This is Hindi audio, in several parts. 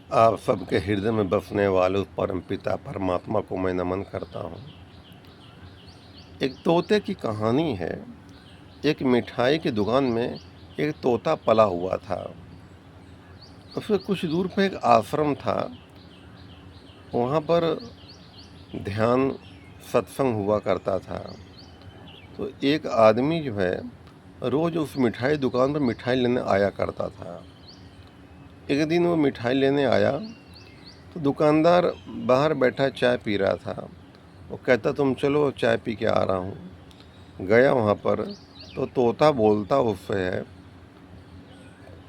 आप सबके हृदय में बसने वाले उस परमपिता परमात्मा को मैं नमन करता हूँ। एक तोते की कहानी है। एक मिठाई की दुकान में एक तोता पला हुआ था। उसके कुछ दूर पर एक आश्रम था। वहाँ पर ध्यान सत्संग हुआ करता था। तो एक आदमी जो है रोज़ उस मिठाई दुकान पर मिठाई लेने आया करता था। एक दिन वो मिठाई लेने आया तो दुकानदार बाहर बैठा चाय पी रहा था। वो कहता तुम चलो चाय पी के आ रहा हूँ। गया वहाँ पर तो तोता बोलता उससे है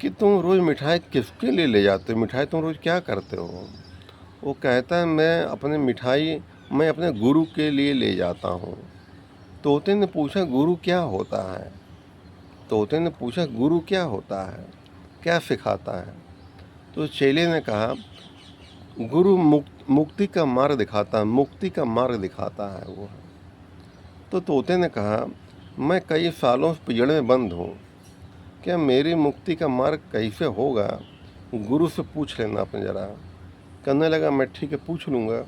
कि तुम रोज़ मिठाई किसके लिए ले जाते हो, मिठाई तुम रोज़ क्या करते हो। वो कहता है मैं अपने गुरु के लिए ले जाता हूँ। तोते ने पूछा गुरु क्या होता है। तोते ने पूछा गुरु क्या होता है, क्या सिखाता है। तो चेले ने कहा गुरु मुक्ति का मार्ग दिखाता है, मुक्ति का मार्ग दिखाता है वो। तो तोते ने कहा मैं कई सालों से पिंजड़े में बंद हूँ, क्या मेरी मुक्ति का मार्ग कैसे होगा, गुरु से पूछ लेना अपने जरा। कहने लगा मैं ठीक है पूछ लूँगा।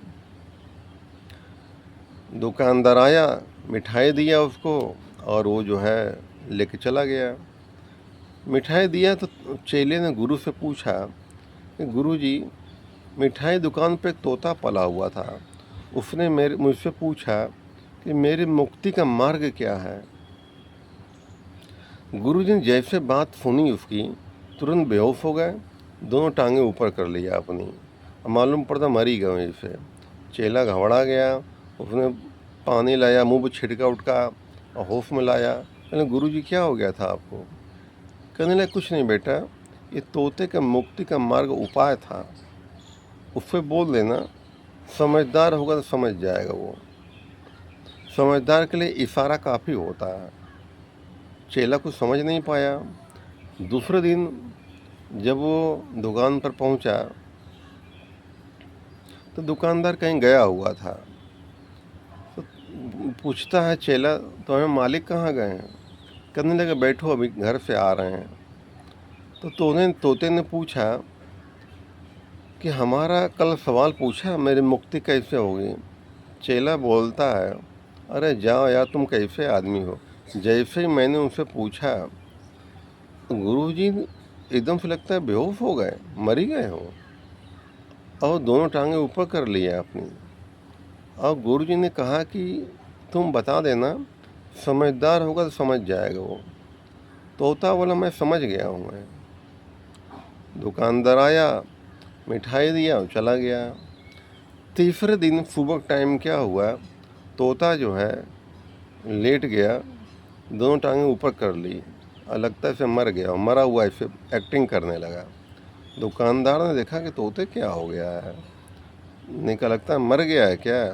दुकानदार आया, मिठाई दिया उसको और वो जो है लेके चला गया। मिठाई दिया तो चेले ने गुरु से पूछा कि गुरु जी मिठाई दुकान पे एक तोता पला हुआ था, उसने मुझसे पूछा कि मेरी मुक्ति का मार्ग क्या है। गुरुजी ने जैसे बात सुनी उसकी तुरंत बेहोश हो गए, दोनों टांगें ऊपर कर लिया अपनी। मालूम पड़ता मर ही गए इसे। चेला घबरा गया, उसने पानी लाया, मुंह पर छिड़का उटका और होश में लाया। कहने गुरुजी क्या हो गया था आपको। कहने लगे कुछ नहीं बेटा, ये तोते का मुक्ति का मार्ग उपाय था, उससे बोल देना, समझदार होगा तो समझ जाएगा वो। समझदार के लिए इशारा काफ़ी होता है। चेला कुछ समझ नहीं पाया। दूसरे दिन जब वो दुकान पर पहुंचा तो दुकानदार कहीं गया हुआ था। तो पूछता है चेला तो हमें मालिक कहाँ गए हैं। कहने लगे बैठो अभी घर से आ रहे हैं। तो तोते ने पूछा कि हमारा कल सवाल पूछा मेरी मुक्ति कैसे होगी। चेला बोलता है अरे जाओ यार तुम कैसे आदमी हो। जैसे ही मैंने उनसे पूछा गुरुजी एकदम से लगता है बेहोश हो गए, मर ही गए हो, और दोनों टांगें ऊपर कर लिया अपनी। और गुरुजी ने कहा कि तुम बता देना, समझदार होगा तो समझ जाएगा वो। तोता बोला मैं समझ गया हूँ मैं। दुकानदार आया, मिठाई दिया और चला गया। तीसरे दिन सुबह टाइम क्या हुआ, तोता जो है लेट गया, दोनों टांगें ऊपर कर ली और लगता है से मर गया, और मरा हुआ ऐसे एक्टिंग करने लगा। दुकानदार ने देखा कि तोते क्या हो गया है, निकल लगता है मर गया है क्या।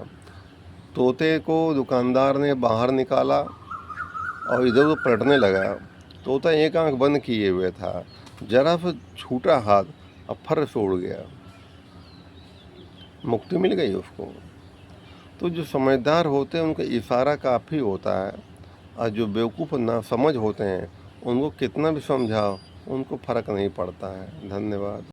तोते को दुकानदार ने बाहर निकाला और इधर उधर पलटने लगा। तोता एक आंख बंद किए हुए था, जरा सा छूटा हाथ और फर से उड़ गया, मुक्ति मिल गई उसको। तो जो समझदार होते हैं उनका इशारा काफ़ी होता है, और जो बेवकूफ़ ना समझ होते हैं उनको कितना भी समझाओ उनको फ़र्क नहीं पड़ता है। धन्यवाद।